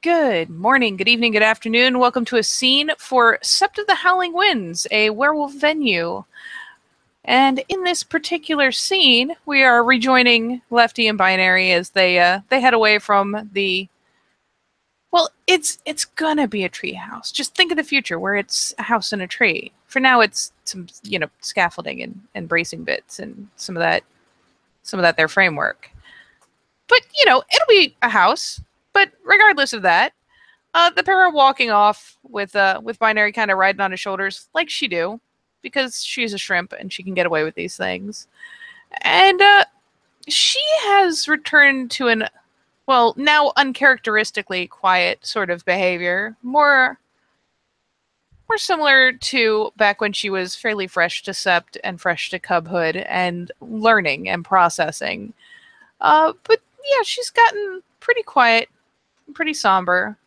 Good morning, good evening, good afternoon. Welcome to a scene for Sept of the Howling Winds, a werewolf venue. And in this particular scene, we are rejoining Lefty and Binary as they head away from the. Well, it's gonna be a tree house. Just think of the future where it's a house and a tree. For now, it's some scaffolding and bracing bits and some of that their framework. But it'll be a house. But regardless of that, the pair are walking off with Binary kind of riding on his shoulders like she do, because she's a shrimp and she can get away with these things. And she has returned to an, well, now uncharacteristically quiet sort of behavior, more similar to back when she was fairly fresh to Sept and fresh to cubhood and learning and processing. But yeah, she's gotten pretty quiet, pretty somber.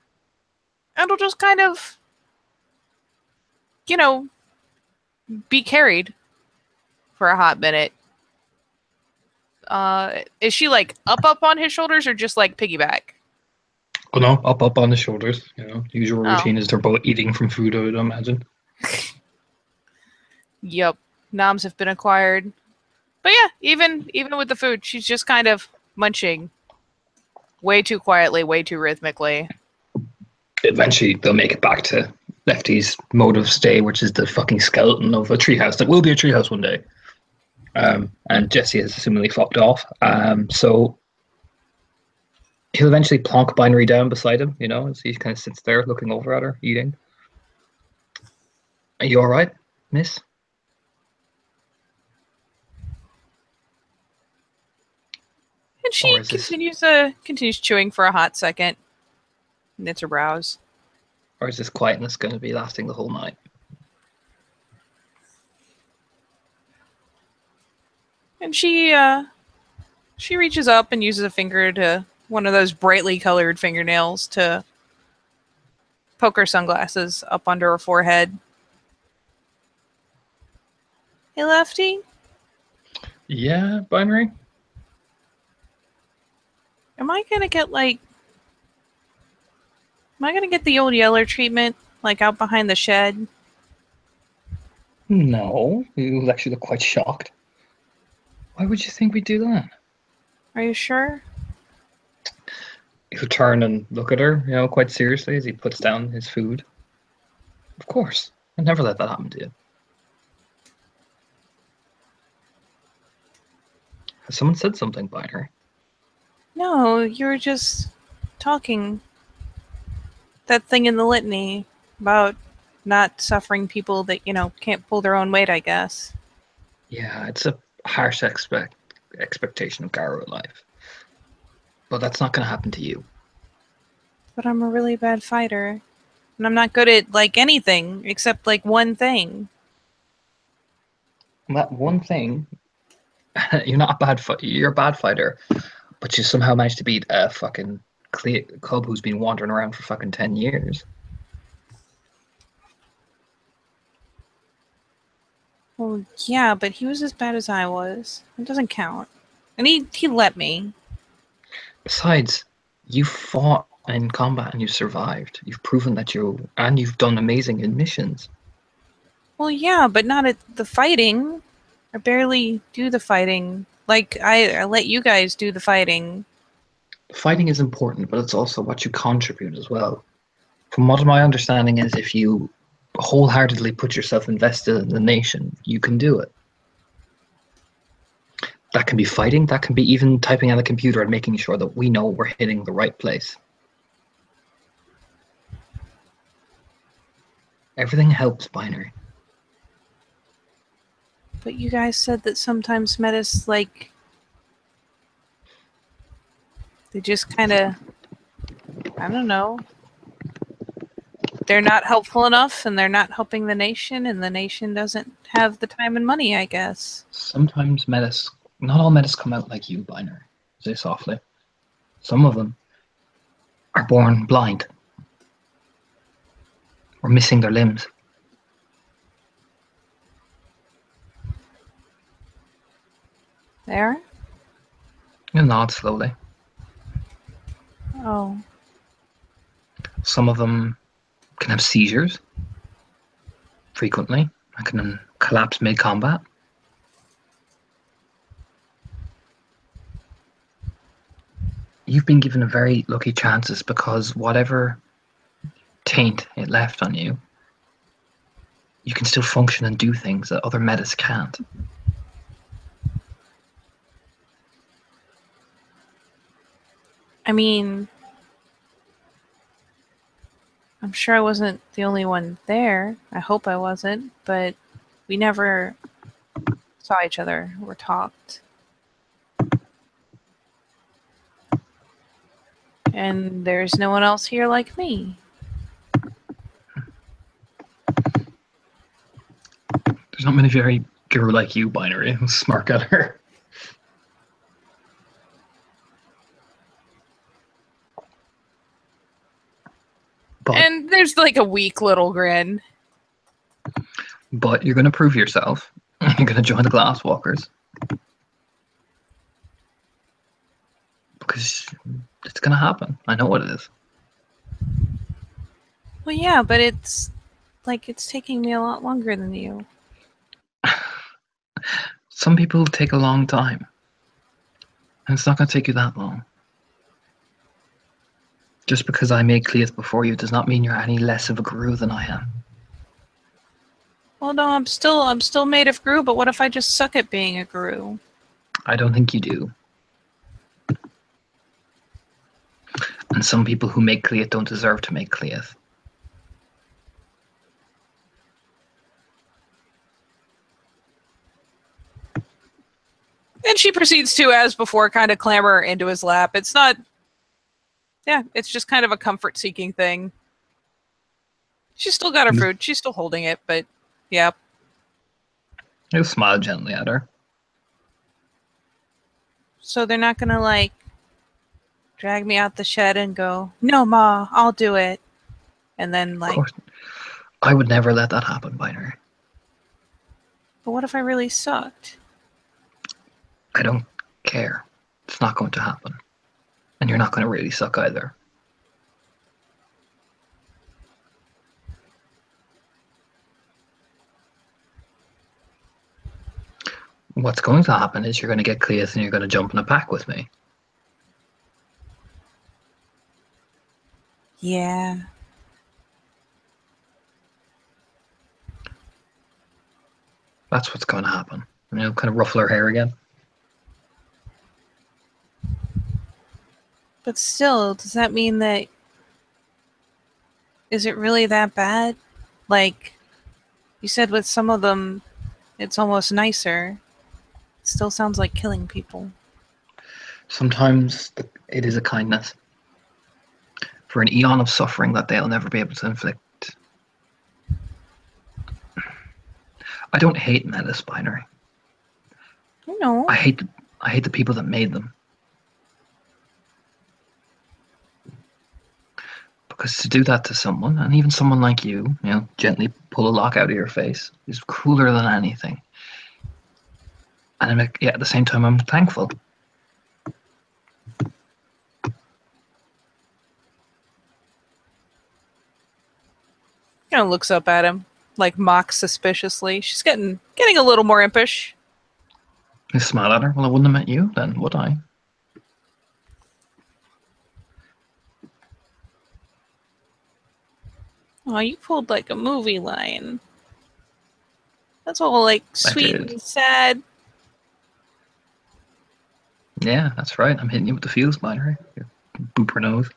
And will just kind of, be carried for a hot minute. Is she like up on his shoulders or just like piggyback? Oh no, up on the shoulders. Usual Oh, routine is they're both eating from food, I would imagine. yep. Noms have been acquired. But yeah, even with the food, she's just kind of munching way too quietly, way too rhythmically. Eventually, they'll make it back to Lefty's mode of stay, which is the fucking skeleton of a treehouse that will be a treehouse one day. And Jesse has assumingly fucked off. So he'll eventually plonk Binary down beside him, as he kind of sits there looking over at her, eating. Are you all right, miss? And she continues chewing for a hot second. Knits her brows. Or is this quietness going to be lasting the whole night? And she reaches up and uses a finger to one of those brightly colored fingernails to poke her sunglasses up under her forehead. Hey, Lefty? Yeah, Binary? Am I gonna get the old Yeller treatment, like out behind the shed? No, you actually look quite shocked. Why would you think we'd do that? Are you sure? He'll turn and look at her, quite seriously as he puts down his food. Of course. I'd never let that happen to you. Has someone said something, Binary? No, you were just talking. That thing in the litany about not suffering people that, can't pull their own weight, I guess. Yeah, it's a harsh expectation of Garrow life. But that's not going to happen to you. But I'm a really bad fighter. And I'm not good at, anything except, one thing. That one thing, you're not a bad you're a bad fighter, but you somehow managed to beat a fucking cub who's been wandering around for fucking 10 years. Well, yeah, but he was as bad as I was. It doesn't count. And he let me. Besides, you fought in combat and you survived. You've proven that you've done amazing in missions. Well, yeah, but not at the fighting. I barely do the fighting. I let you guys do the fighting. Fighting is important, but it's also what you contribute as well. From what my understanding is, if you wholeheartedly put yourself invested in the nation, you can do it. That can be fighting, that can be even typing on the computer and making sure that we know we're hitting the right place. Everything helps, Binary. But you guys said that sometimes Metis, they just kind of, I don't know, they're not helpful enough and they're not helping the nation and the nation doesn't have the time and money, I guess. Sometimes not all Metis come out like you, Binary. Say softly. Some of them are born blind or missing their limbs. There? You'll nod slowly. Oh. Some of them can have seizures frequently. I can collapse mid-combat. You've been given a very lucky chances because whatever taint it left on you, you can still function and do things that other metas can't. I mean, I'm sure I wasn't the only one there. I hope I wasn't, but we never saw each other or talked. And there's no one else here like me. There's not many very guru like you, Binary. Smirk at her. And there's like a weak little grin. But you're going to prove yourself. You're going to join the Glasswalkers. Because it's going to happen. I know what it is. Well, yeah, but it's like it's taking me a lot longer than you. Some people take a long time. And it's not going to take you that long. Just because I made Cleith before you does not mean you're any less of a guru than I am. Well, no, I'm still made of guru, but what if I just suck at being a guru? I don't think you do. And some people who make Cleith don't deserve to make Cleith. And she proceeds to, as before, kind of clamber into his lap. It's not... Yeah, it's just kind of a comfort-seeking thing. She's still got her food. She's still holding it, but yeah. He'll smile gently at her. So they're not gonna, like, drag me out the shed and go, "No, Ma, I'll do it." And then, like... Of course. I would never let that happen, Binary. But what if I really sucked? I don't care. It's not going to happen. And you're not going to really suck either. What's going to happen is you're going to get Cleith and you're going to jump in a pack with me. Yeah. That's what's going to happen. And you'll kind of ruffle her hair again. But still, does that mean that... Is it really that bad? Like, you said with some of them, it's almost nicer. It still sounds like killing people. Sometimes it is a kindness for an eon of suffering that they'll never be able to inflict. I don't hate metas, Binary. No. I hate the people that made them. Because to do that to someone, and even someone like you, gently pull a lock out of your face, is crueler than anything. And at the same time, I'm thankful. Kind of looks up at him, like mocks suspiciously. She's getting a little more impish. You smile at her. Well, I wouldn't have met you then, would I? Oh, you pulled like a movie line. That's all like sweet and sad. Yeah, that's right. I'm hitting you with the feels, Binary. You boop her nose.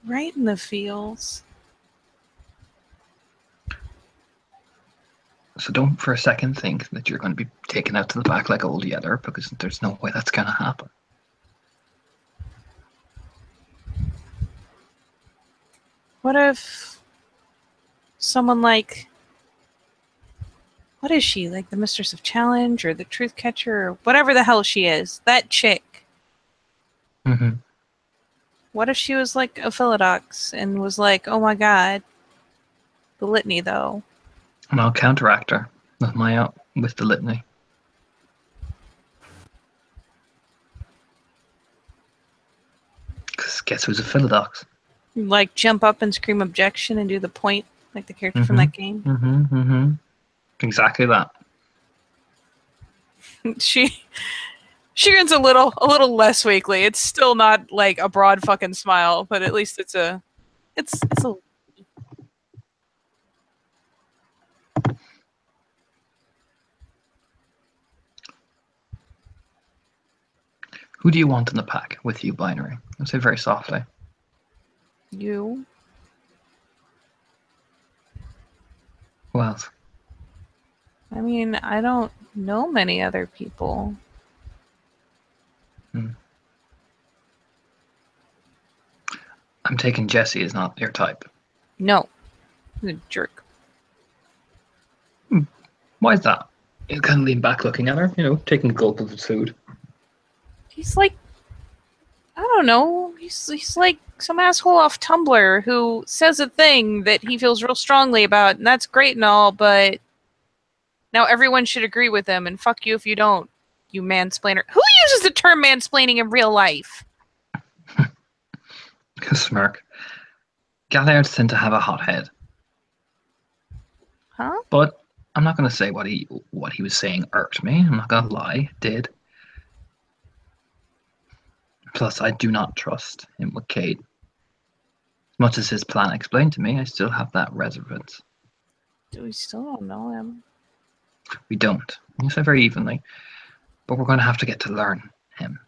Right in the feels. So don't for a second think that you're going to be taken out to the back like old Yeller, because there's no way that's going to happen. What if someone like... What is she? Like the Mistress of Challenge or the Truth Catcher or whatever the hell she is. That chick. Mm-hmm. What if she was like a Philodox and was like, oh my god. The litany, though. And I'll counteract her with the litany. Because guess who's a Philodox? Like jump up and scream objection and do the point like the character from that game. Exactly that. She grins a little less weakly. It's still not like a broad fucking smile, but at least it's a. Who do you want in the pack with you, Binary? I'll say very softly. You. Who else? I mean, I don't know many other people. I'm taking Jesse is not your type. No. He's a jerk. Why is that? You kind of lean back looking at her, taking a gulp of his food. He's like, I don't know. He's like some asshole off Tumblr who says a thing that he feels real strongly about, and that's great and all, but now everyone should agree with him, and fuck you if you don't, you mansplainer. Who uses the term mansplaining in real life? Smirk. Galliards tend to have a hot head. Huh? But I'm not going to say what he was saying irked me. I'm not going to lie. It did. Plus, I do not trust him with Cade. As much as his plan explained to me, I still have that reservance. We still don't know him. We don't. You say very evenly. But we're going to have to get to learn him.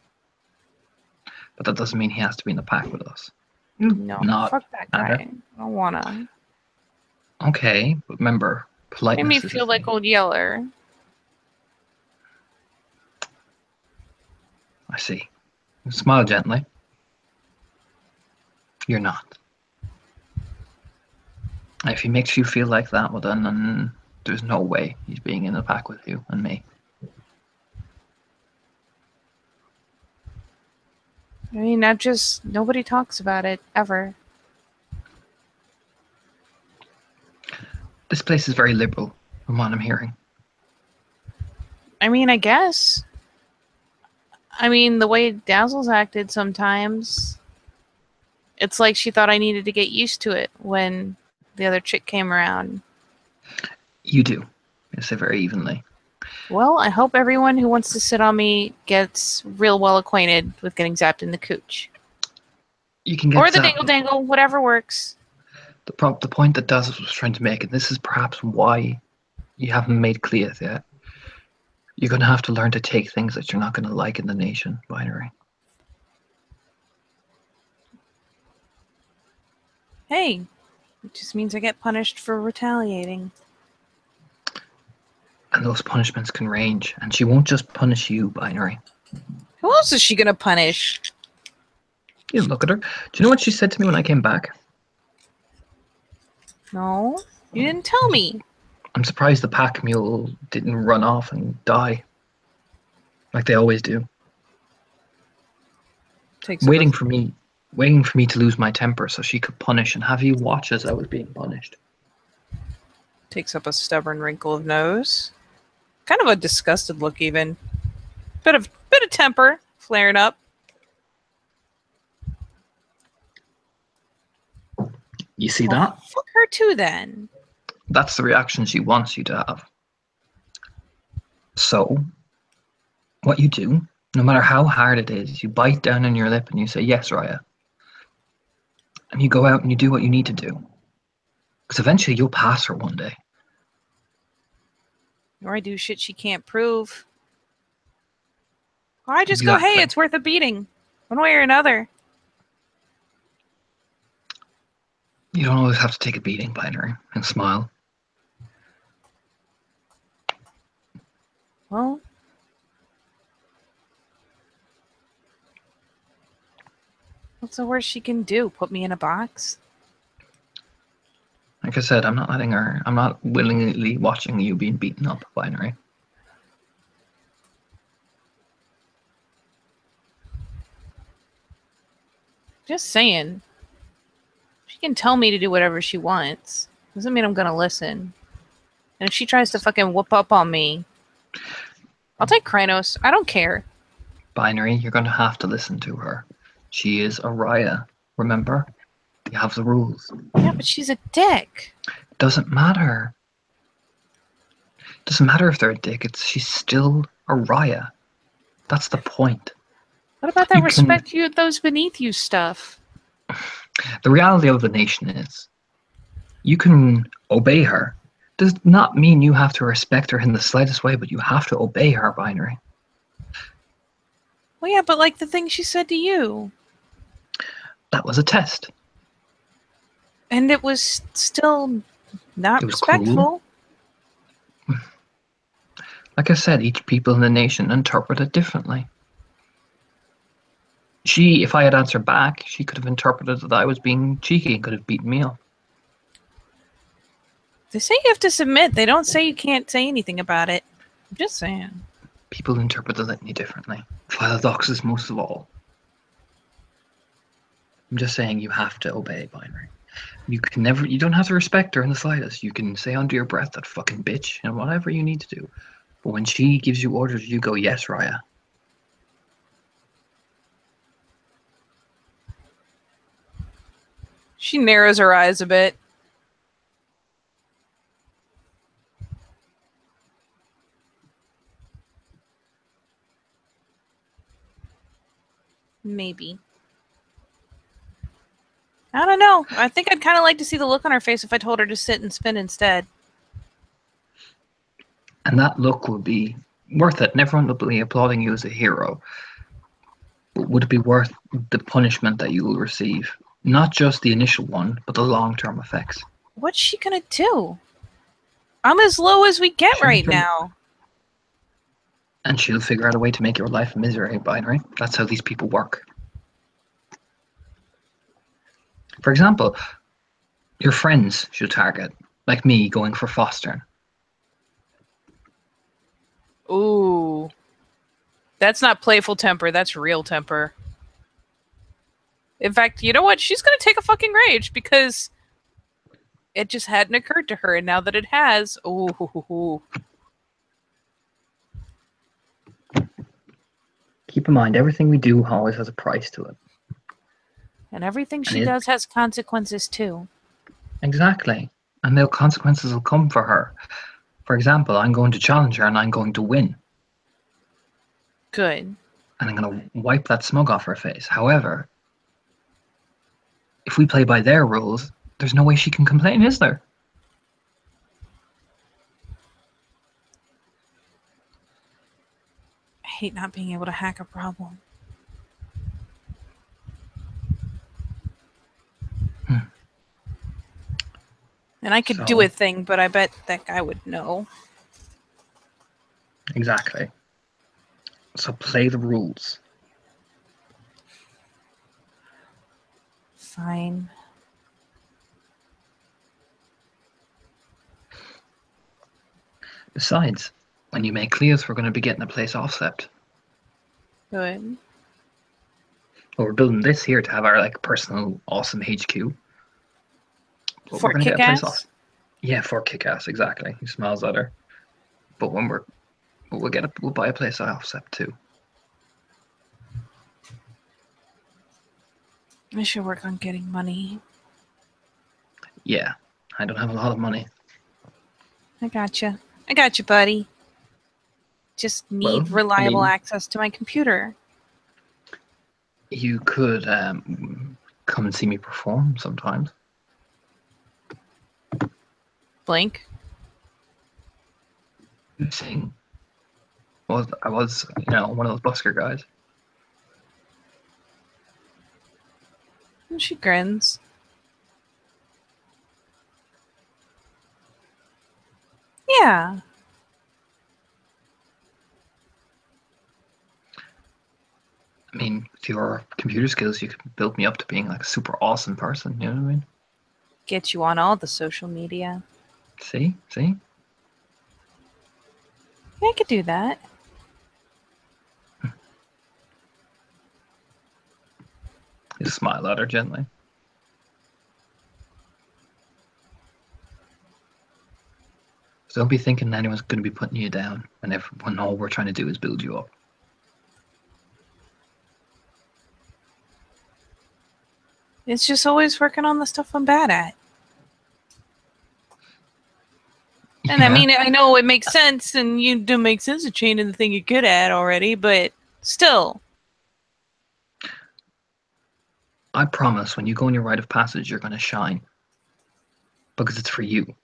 But that doesn't mean he has to be in the pack with us. No, fuck that guy. I don't wanna. Okay, but remember, politeness. Made me feel like Old Yeller. I see. Smile gently. You're not. If he makes you feel like that, well then there's no way he's being in the pack with you and me. I mean, nobody talks about it, ever. This place is very liberal, from what I'm hearing. I mean, I guess. I mean, the way Dazzle's acted sometimes, it's like she thought I needed to get used to it when the other chick came around. You do. I say very evenly. Well, I hope everyone who wants to sit on me gets real well acquainted with getting zapped in the cooch. You can get or the dangle dangle, whatever works. The point that Dazzle was trying to make, and this is perhaps why you haven't made clear yet, you're going to have to learn to take things that you're not going to like in the nation, Binary. Hey, it just means I get punished for retaliating. And those punishments can range, and she won't just punish you, Binary. Who else is she going to punish? You look at her. Do you know what she said to me when I came back? No, you didn't tell me. I'm surprised the pack mule didn't run off and die. Like they always do. Waiting for me to lose my temper so she could punish and have you watch as I was being punished. Takes up a stubborn wrinkle of nose. Kind of a disgusted look even. Bit of temper flaring up. You see that? Fuck her too then. That's the reaction she wants you to have. So, what you do, no matter how hard it is, you bite down on your lip and you say, yes, Raya. And you go out and you do what you need to do. Because eventually you'll pass her one day. Or I do shit she can't prove. Or I just Exactly. go, hey, it's worth a beating. One way or another. You don't always have to take a beating, Binary, and smile. Well, what's the worst she can do? Put me in a box? Like I said, I'm not willingly watching you being beaten up, Binary. Just saying. She can tell me to do whatever she wants. Doesn't mean I'm gonna listen. And if she tries to fucking whoop up on me, I'll take Krynos. I don't care. Binary, you're going to have to listen to her. She is a Raya, remember? You have the rules. Yeah, but she's a dick. Doesn't matter. Doesn't matter if they're a dick. She's still a Raya. That's the point. What about that You can. respect you those beneath you stuff? The reality of the nation is, you can obey her. Does not mean you have to respect her in the slightest way, but you have to obey her, Binary. Well, yeah, but like the thing she said to you. That was a test. And it was still not It was cruel. respectful. Like I said, each people in the nation interpret it differently. If I had answered back, she could have interpreted that I was being cheeky and could have beaten me up. They say you have to submit. They don't say you can't say anything about it. I'm just saying. People interpret the litany differently. Philodoxus most of all. I'm just saying you have to obey Binary. You don't have to respect her in the slightest. You can say under your breath that fucking bitch and whatever you need to do. But when she gives you orders, you go, yes, Raya. She narrows her eyes a bit. Maybe. I don't know. I think I'd kind of like to see the look on her face if I told her to sit and spin instead. And that look would be worth it. And everyone will be applauding you as a hero. But would it be worth the punishment that you will receive? Not just the initial one, but the long-term effects. What's she gonna do? I'm as low as we get right now. And she'll figure out a way to make your life a misery, Binary. That's how these people work. For example, your friends she'll target, like me going for fostering. Ooh. That's not playful temper, that's real temper. In fact, you know what? She's gonna take a fucking rage because it just hadn't occurred to her, and now that it has, ooh. Keep in mind, everything we do always has a price to it. And everything she does has consequences too. Exactly. And the consequences will come for her. For example, I'm going to challenge her and I'm going to win. Good. And I'm going to wipe that smug off her face. However, if we play by their rules, there's no way she can complain, is there? I hate not being able to hack a problem. And I could do a thing, but I bet that guy would know. Exactly. So play the rules. Fine. Besides, when you make Cleos, we're going to be getting a place offset. Good. Well, we're building this here to have our personal awesome HQ. But For Kick-Ass? Yeah, for Kick-Ass, exactly. He smiles at her. But when we'll buy a place offset too. I should work on getting money. Yeah, I don't have a lot of money. I gotcha, buddy. Just need reliable access to my computer. You could come and see me perform sometimes. Blink. Sing. I was one of those busker guys. And she grins. Yeah. I mean, with your computer skills, you could build me up to being a super awesome person. You know what I mean? Get you on all the social media. See? Yeah, I could do that. You smile at her gently. So don't be thinking anyone's going to be putting you down when all we're trying to do is build you up. It's just always working on the stuff I'm bad at. And Yeah, I mean, I know it makes sense, and you do make sense of changing the thing you're good at already, but still. I promise when you go in your rite of passage, you're going to shine. Because it's for you.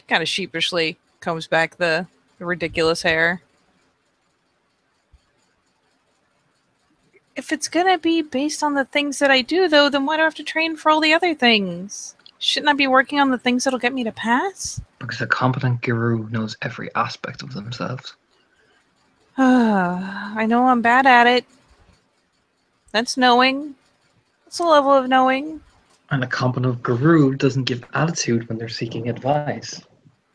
Kind of sheepishly combs back the ridiculous hair. If it's gonna be based on the things that I do, though, then why do I have to train for all the other things? Shouldn't I be working on the things that'll get me to pass? Because a competent guru knows every aspect of themselves. I know I'm bad at it. That's knowing. That's a level of knowing. And a competent guru doesn't give attitude when they're seeking advice.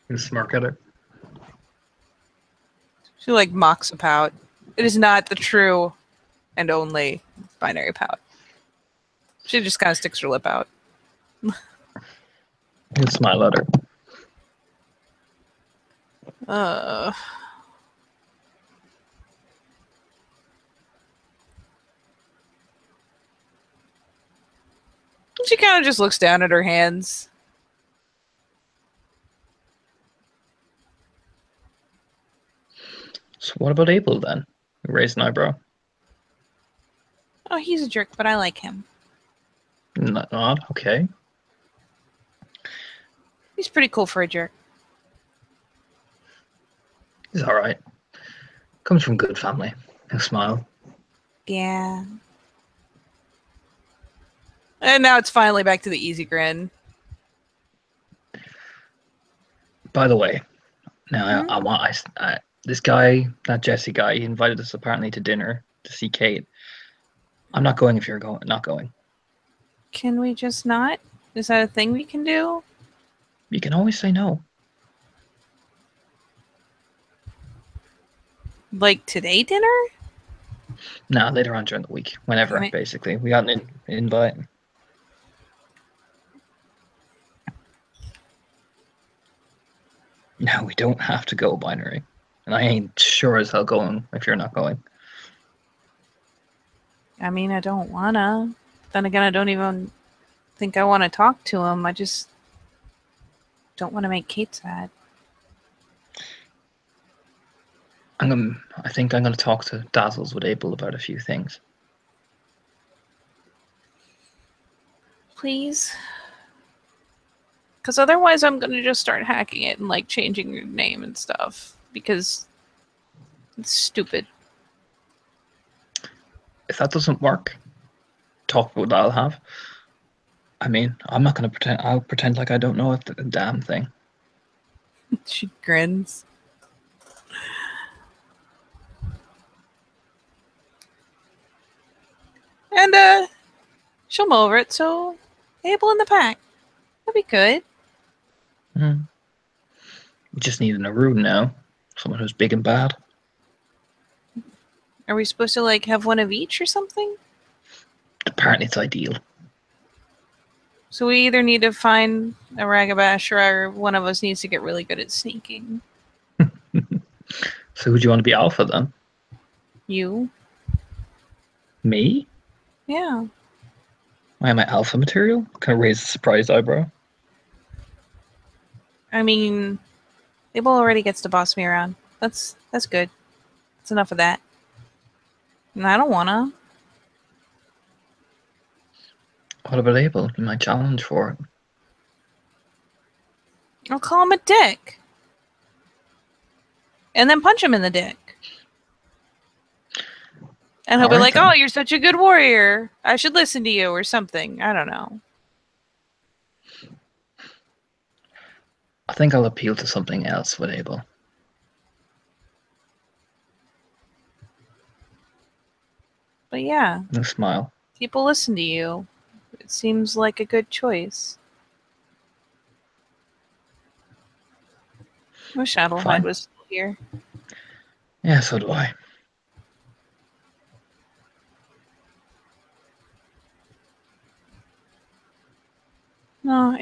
You smirk at her. She like mocks a pout. It is not the true and only binary pout. She just kind of sticks her lip out. You smile at her. She kind of just looks down at her hands. So what about Abel then? You raise an eyebrow. Oh, he's a jerk, but I like him. Not okay. He's pretty cool for a jerk. He's all right. Comes from good family. You smile. Yeah. And now it's finally back to the easy grin. By the way, now I want this guy, that Jesse guy, he invited us apparently to dinner to see Kate. I'm not going if you're not going. Can we just not? Is that a thing we can do? You can always say no. Like today dinner? No, later on during the week, whenever, basically. We got an invite. No, we don't have to go binary. And I ain't sure as hell going if you're not going. I mean, I don't wanna. Then again, I don't even think I want to talk to him. I just don't want to make Kate sad. I think I'm gonna talk to Dazzles with Abel about a few things. Please? Because otherwise I'm gonna just start hacking it and like changing your name and stuff. Because it's stupid. If that doesn't work, talk what I'll have. I mean, I'm not gonna pretend. I'll pretend like I don't know a damn thing. She grins. And she'll mow over it, so Abel in the pack. That'd be good. We just need an Arun now. Someone who's big and bad. Are we supposed to like have one of each or something? Apparently it's ideal. So we either need to find a Ragabash or one of us needs to get really good at sneaking. So who do you want to be alpha then? You? Me? Yeah. Why am I alpha material? Can I raise a surprised eyebrow? I mean, Abel already gets to boss me around. That's good. That's enough of that. And I don't wanna. What about Abel? You might challenge for it. I'll call him a dick. And then punch him in the dick. And he'll be like, then. oh, you're such a good warrior. I should listen to you or something. I don't know. I think I'll appeal to something else with Abel. But yeah. No smile. People listen to you. It seems like a good choice. I wish Shadowhide was still here. Yeah, so do I. No,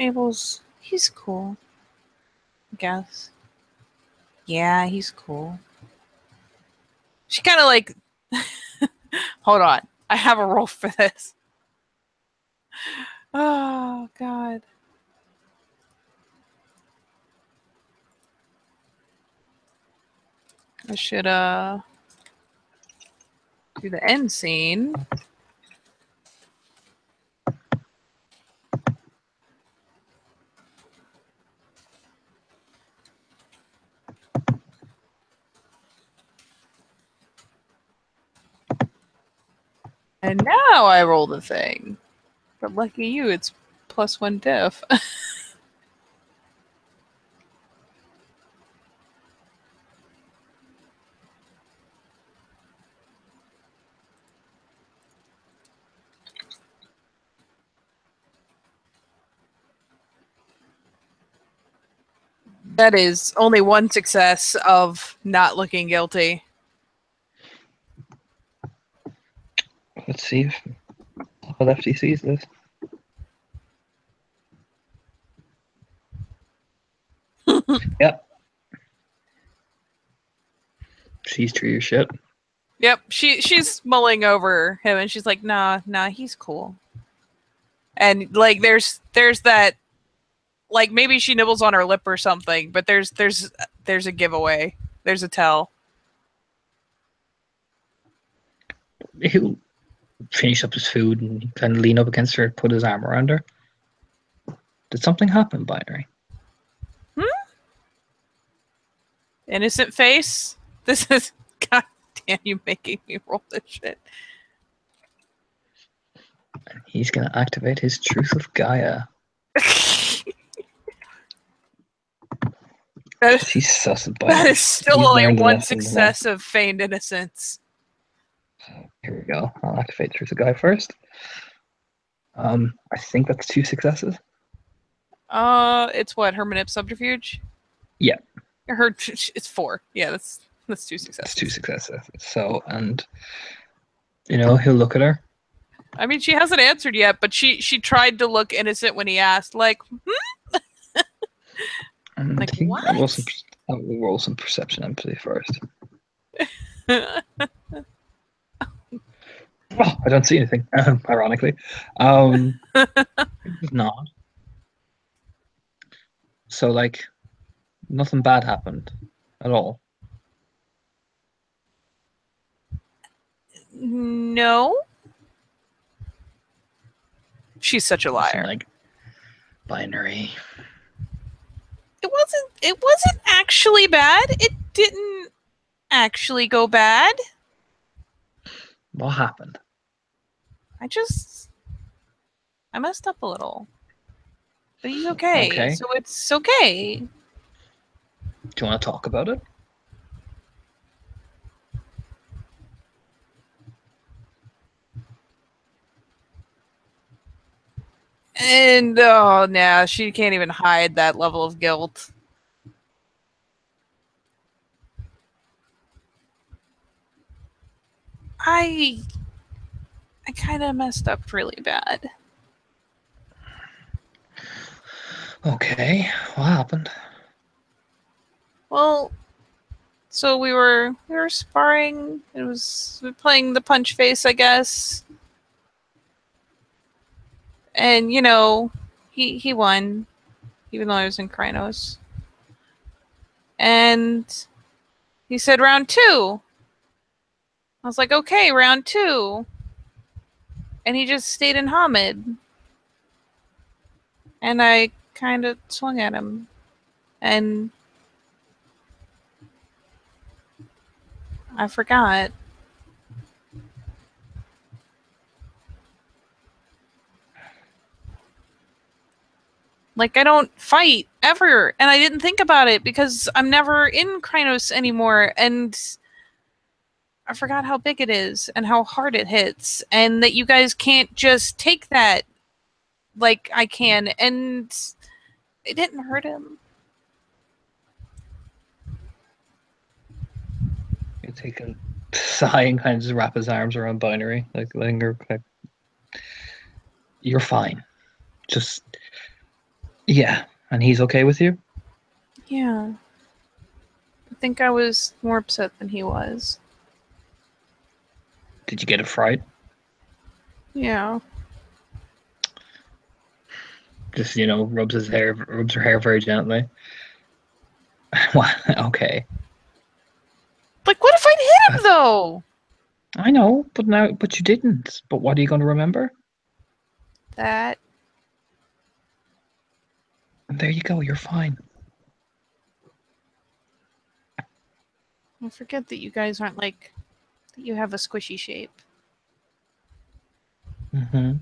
he's cool. I guess. Yeah, he's cool. She kind of like Hold on. I have a roll for this. Oh, God. I should do the end scene. And now I roll the thing. But lucky you, it's +1 diff. That is only one success of not looking guilty. Let's see if Lefty sees this. Yep. She's true your shit. Yep, she's mulling over him, and she's like, "Nah, he's cool." And like, there's that, like maybe she nibbles on her lip or something, but there's a giveaway. There's a tell. He'll finish up his food and kind of lean up against her, put his arm around her. Did something happen, Binary? Innocent face. This is, God damn you, making me roll this shit. And he's gonna activate his Truth of Gaia. She's sus at Binary. That is still only one success of feigned innocence. Here we go. I'll activate Truth of Gaia first. I think that's 2 successes. It's what, Hermanip Subterfuge? Yeah. It's 4. Yeah, that's 2 successes. That's 2 successes. So, and he'll look at her. I mean, she hasn't answered yet, but she tried to look innocent when he asked, like, And like what? We'll roll some perception empathy first. Oh, I don't see anything. Ironically, it's not. So, like, nothing bad happened at all. No. She's such a liar. Like, Binary. It wasn't actually bad. It didn't actually go bad. What happened? I messed up a little. But he's okay. Okay. So it's okay. Do you want to talk about it? And oh no, she can't even hide that level of guilt. I kind of messed up really bad. Okay, what happened? Well, so we were sparring. We were playing the punch face, I guess. And he won, even though I was in Krynos. And he said round 2. I was like, okay, round 2. And he just stayed in Hamid. And I kind of swung at him. And I forgot. Like, I don't fight ever. And I didn't think about it because I'm never in Krynos anymore. And I forgot how big it is and how hard it hits. And that you guys can't just take that like I can. And it didn't hurt him. You take a sigh and kind of just wrap his arms around Binary, like letting her. Like, you're fine. Just. Yeah, and he's okay with you? Yeah. I think I was more upset than he was. Did you get a fright? Yeah. Just, rubs her hair very gently. Okay. Like, what if I'd hit him, though? I know, but you didn't. But what are you going to remember? That. And there you go. You're fine. I forget that you guys aren't like, that you have a squishy shape. Mm-hmm.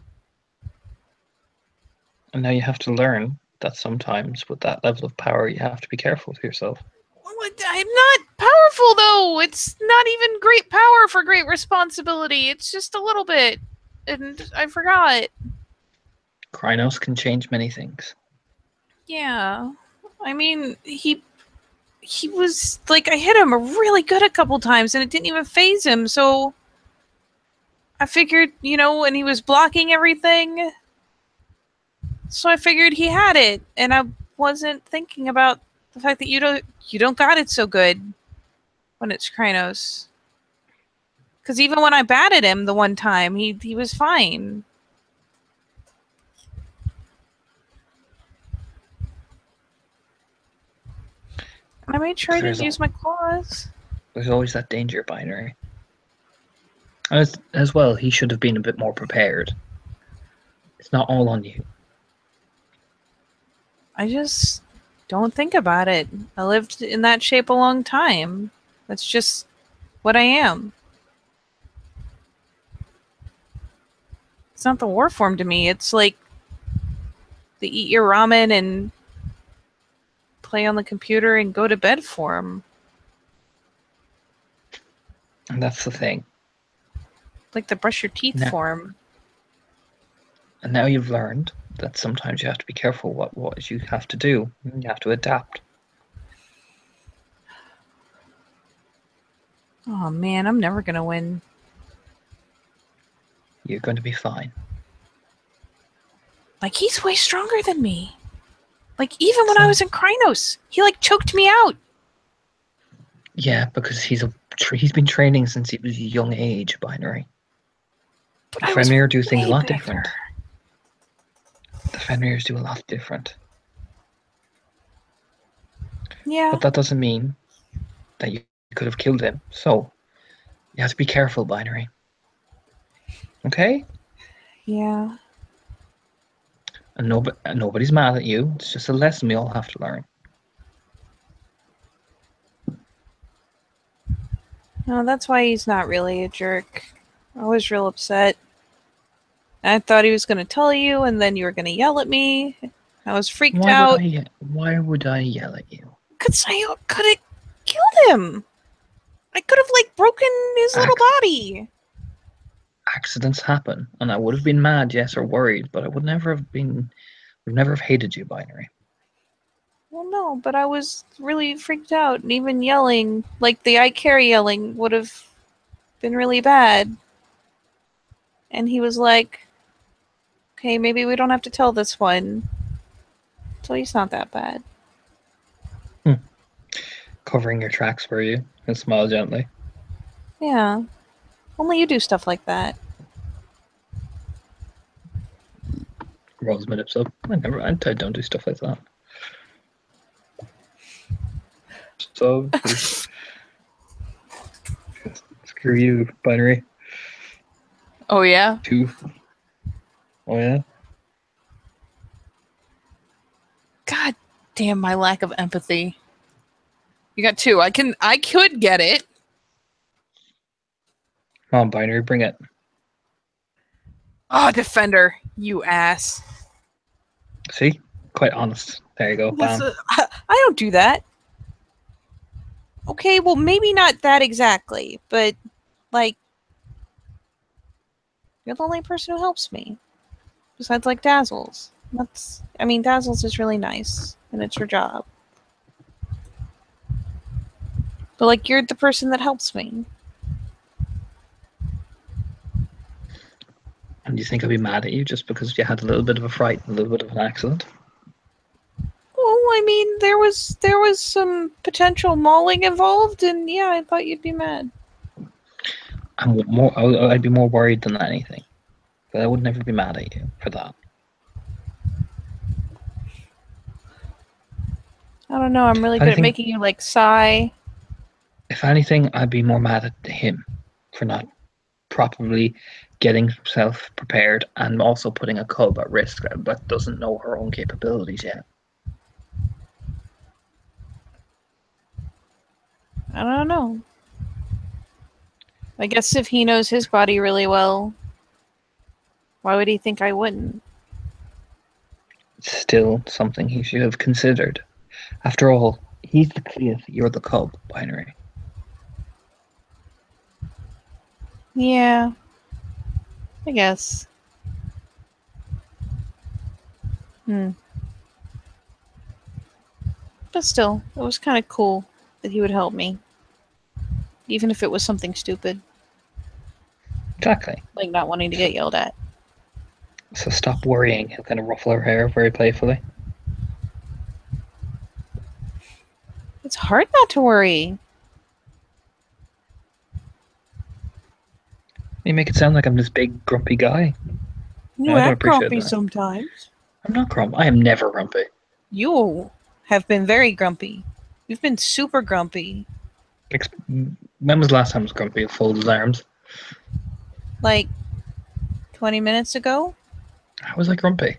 And now you have to learn that sometimes with that level of power, you have to be careful with yourself. I'm not powerful, though. It's not even great power for great responsibility. It's just a little bit. And I forgot. Krynos can change many things. Yeah. I mean, he was like, I hit him really good a couple times and it didn't even phase him. So I figured, and he was blocking everything. So I figured he had it, and I wasn't thinking about the fact that you don't got it so good when it's Krynos. Because even when I batted him the one time, he was fine. And I made sure I didn't use my claws. There's always that danger, Binary. As well, he should have been a bit more prepared. It's not all on you. I just don't think about it. I lived in that shape a long time. That's just what I am. It's not the war form to me. It's like the eat your ramen and play on the computer and go to bed form. And that's the thing. Like the brush your teeth form. And now you've learned that sometimes you have to be careful what you have to do. You have to adapt. Oh man, I'm never gonna win. You're going to be fine. Like, he's way stronger than me. Like, even when I was in Krynos, he like choked me out. Yeah, because he's been training since he was a young age, Binary. But The Fenrir do things a lot different. The Fenrirs do a lot different. Yeah. But that doesn't mean that you could have killed him. So you have to be careful, Binary. Okay? Yeah. And nobody's mad at you. It's just a lesson we all have to learn. No, that's why he's not really a jerk. I was real upset. I thought he was going to tell you, and then you were going to yell at me. I was freaked out. Why would I yell at you? Because I could have killed him. I could have, like, broken his little body. Accidents happen, and I would have been mad, yes, or worried, but I would never have hated you, Binary. Well, no, but I was really freaked out, and even yelling, like the I carry yelling, would have been really bad. And he was like, okay, maybe we don't have to tell this one. So he's not that bad. Covering your tracks for you and smile gently. Yeah. Only you do stuff like that. Rolls my lips up. I don't do stuff like that. So screw you, Binary. Oh yeah? 2. Oh yeah? God damn my lack of empathy. You got 2. I could get it. Come on, Binary, bring it. Oh, Defender, you ass. See? Quite honest. There you go. Bam. I don't do that. Okay, well, maybe not that exactly, but, like, you're the only person who helps me. Besides, like, Dazzles. Dazzles is really nice, and it's her job. But, like, you're the person that helps me. And you think I'd be mad at you just because you had a little bit of a fright, a little bit of an accident? Well, there was some potential mauling involved, and yeah, I thought you'd be mad. I'd be more worried than anything. But I would never be mad at you for that. I don't know. I'm really good at making you like sigh. If anything, I'd be more mad at him for not properly getting himself prepared and also putting a cub at risk that doesn't know her own capabilities yet. I don't know. I guess if he knows his body really well, why would he think I wouldn't? It's still something he should have considered. After all, he's the Cleith, you're the cub, Binary. Yeah. I guess. But still, it was kind of cool that he would help me. Even if it was something stupid. Exactly. Like not wanting to get yelled at. So stop worrying. He'll kind of ruffle her hair very playfully. It's hard not to worry. You make it sound like I'm this big grumpy guy. You act grumpy sometimes. I'm not grumpy. I am never grumpy. You have been very grumpy. You've been super grumpy. When was the last time I was grumpy? Fold his arms. Like 20 minutes ago? How was I grumpy?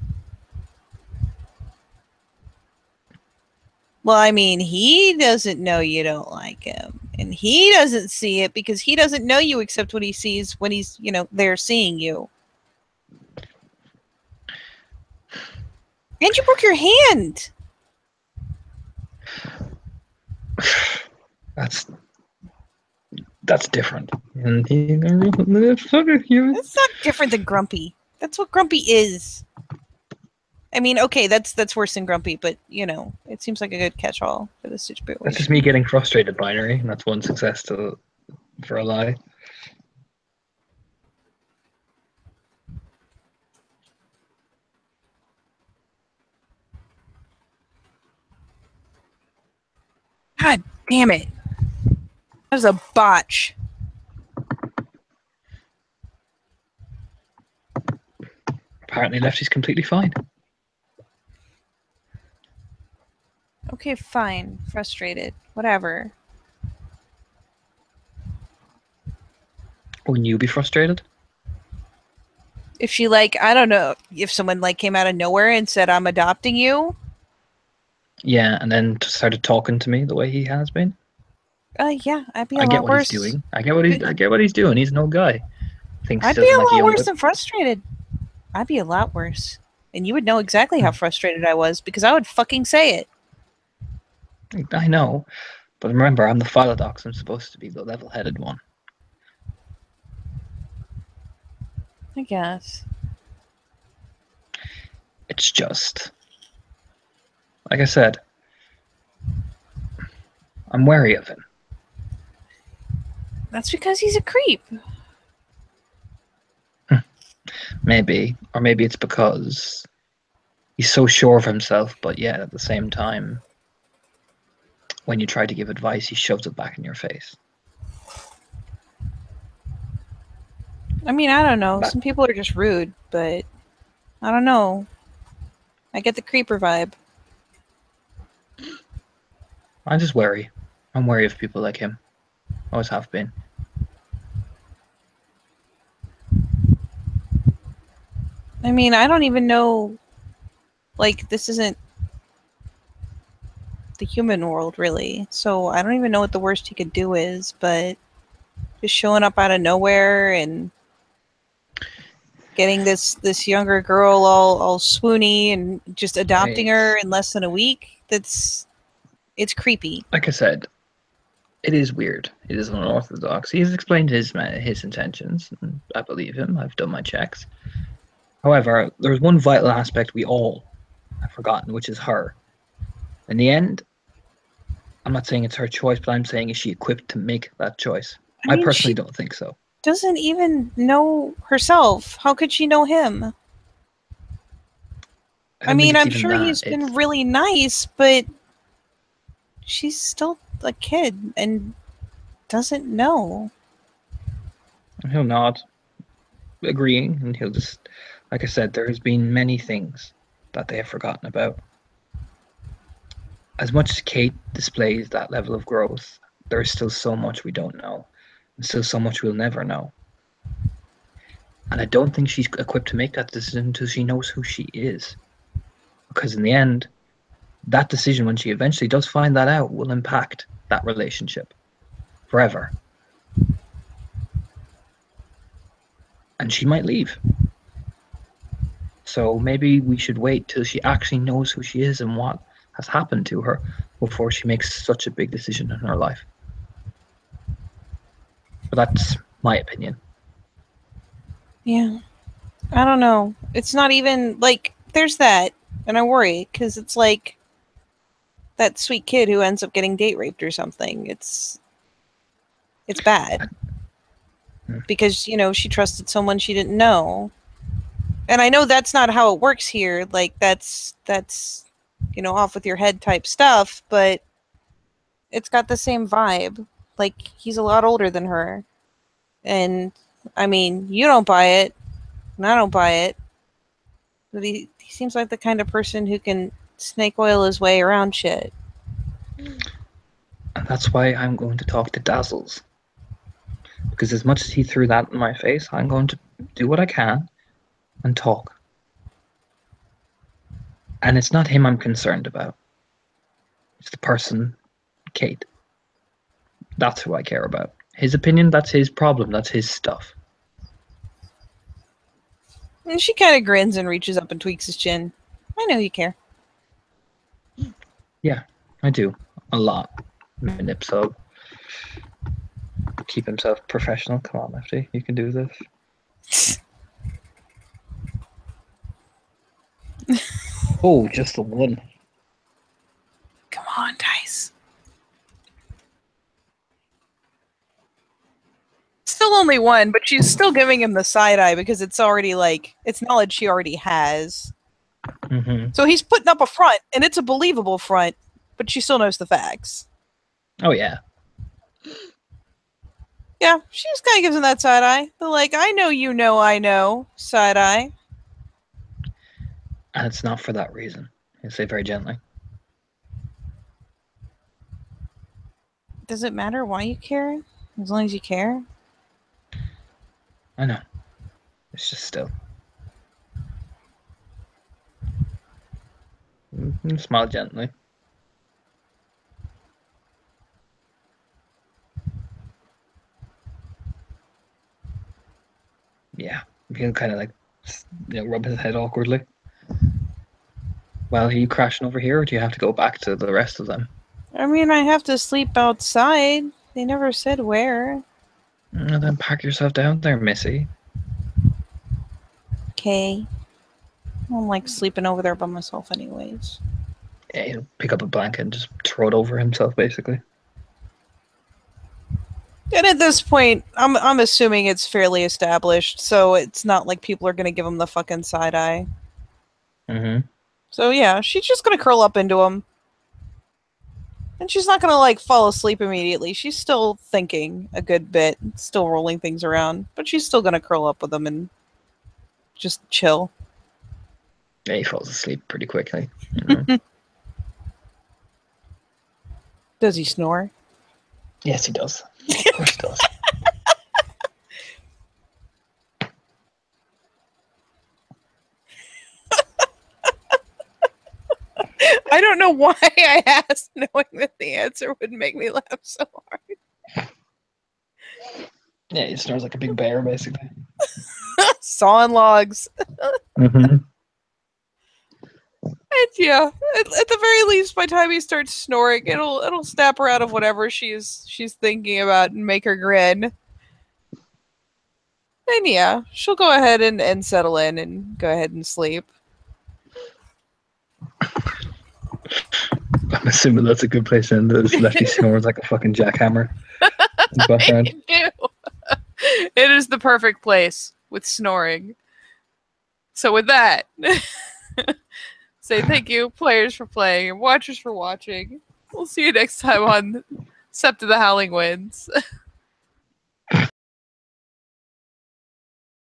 Well, I mean, he doesn't know you don't like him. And he doesn't see it because he doesn't know you except what he sees when he's, there seeing you. And you broke your hand. That's different. It's not different than grumpy. That's what grumpy is. I mean, okay, that's worse than grumpy, but it seems like a good catch-all for this situation. That's just me getting frustrated, Binary, and that's one success for a lie. God damn it. That was a botch. Apparently Lefty's completely fine. Okay, fine. Frustrated. Whatever. Wouldn't you be frustrated? If she I don't know, if someone came out of nowhere and said, I'm adopting you. Yeah, and then started talking to me the way he has been. Yeah, I'd be a lot worse. He's doing. I get what he's doing. He's no guy. I'd be a lot worse than frustrated. I'd be a lot worse. And you would know exactly how frustrated I was because I would fucking say it. I know. But remember, I'm the Philodox. I'm supposed to be the level-headed one. I guess. It's just... Like I said, I'm wary of him. That's because he's a creep. Maybe. Or maybe it's because he's so sure of himself, but yet at the same time, when you try to give advice, he shoves it back in your face. I mean, I don't know. Some people are just rude, but I don't know. I get the creeper vibe. I'm just wary. I'm wary of people like him. Always have been. I mean, I don't even know. This isn't the human world, really. So I don't even know what the worst he could do is, but just showing up out of nowhere and getting this younger girl all swoony and just adopting her in less than a week. It's creepy. Like I said, it is weird. It is unorthodox. He's explained his intentions, and I believe him. I've done my checks. However, there's one vital aspect we all have forgotten, which is her. In the end, I'm not saying it's her choice, but I'm saying, is she equipped to make that choice? I personally don't think so. Doesn't even know herself. How could she know him? I mean, I'm sure he's been really nice, but she's still a kid and doesn't know. And he'll nod, agreeing, and he'll just, like I said, there has been many things that they have forgotten about. As much as Kate displays that level of growth, there is still so much we don't know, and still so much we'll never know. And I don't think she's equipped to make that decision until she knows who she is. Because in the end, that decision, when she eventually does find that out, will impact that relationship forever. And she might leave. So maybe we should wait till she actually knows who she is and what has happened to her before she makes such a big decision in her life. But that's my opinion. Yeah. I don't know. It's not even, like, there's that, and I worry, because it's like that sweet kid who ends up getting date raped or something. It's bad. Because, you know, she trusted someone she didn't know. And I know that's not how it works here. Like, that's you know, off with your head type stuff, but it's got the same vibe. Like, he's a lot older than her. And, I mean, you don't buy it, and I don't buy it. But he seems like the kind of person who can snake oil his way around shit. And that's why I'm going to talk to Dazzles. Because as much as he threw that in my face, I'm going to do what I can and talk. And it's not him I'm concerned about. It's the person, Kate. That's who I care about. His opinion, that's his problem, that's his stuff. And she kind of grins and reaches up and tweaks his chin. I know you care. Yeah, I do. A lot. Minip sub. Keep himself professional. Come on, Lefty. You can do this. Oh, just the one. Come on, Dice. Still only one, but she's still giving him the side eye because it's already like, it's knowledge she already has. Mm-hmm. So he's putting up a front, and it's a believable front, but she still knows the facts. Oh, yeah. Yeah, she just kind of gives him that side eye. The like, I know, side eye. And it's not for that reason. I say very gently. Does it matter why you care? As long as you care? I know. It's just still. Smile gently. Yeah. He'll kind of like, rub his head awkwardly. Well, are you crashing over here, or do you have to go back to the rest of them? I mean, I have to sleep outside. They never said where. And then pack yourself down there, Missy. Okay. I don't like sleeping over there by myself anyways. Yeah, he'll pick up a blanket and just throw it over himself, basically. And at this point, I'm assuming it's fairly established, so it's not like people are going to give him the fucking side eye. Mm-hmm. So yeah, she's just going to curl up into him. And she's not going to, like, fall asleep immediately. She's still thinking a good bit, still rolling things around. But she's still going to curl up with him and just chill. Yeah, he falls asleep pretty quickly. You know? Does he snore? Yes, he does. Of course he does. I don't know why I asked, knowing that the answer would make me laugh so hard. Yeah, he snores like a big bear, basically. Sawing logs. Mm-hmm. And yeah, at the very least, by the time he starts snoring, it'll snap her out of whatever she's thinking about and make her grin. And yeah, she'll go ahead and settle in and go ahead and sleep. I'm assuming that's a good place to end this. Lefty snores like a fucking jackhammer in the background. I do. It is the perfect place with snoring. So with that, say thank you, players, for playing, and watchers for watching. We'll see you next time on Sept of the Howling Winds.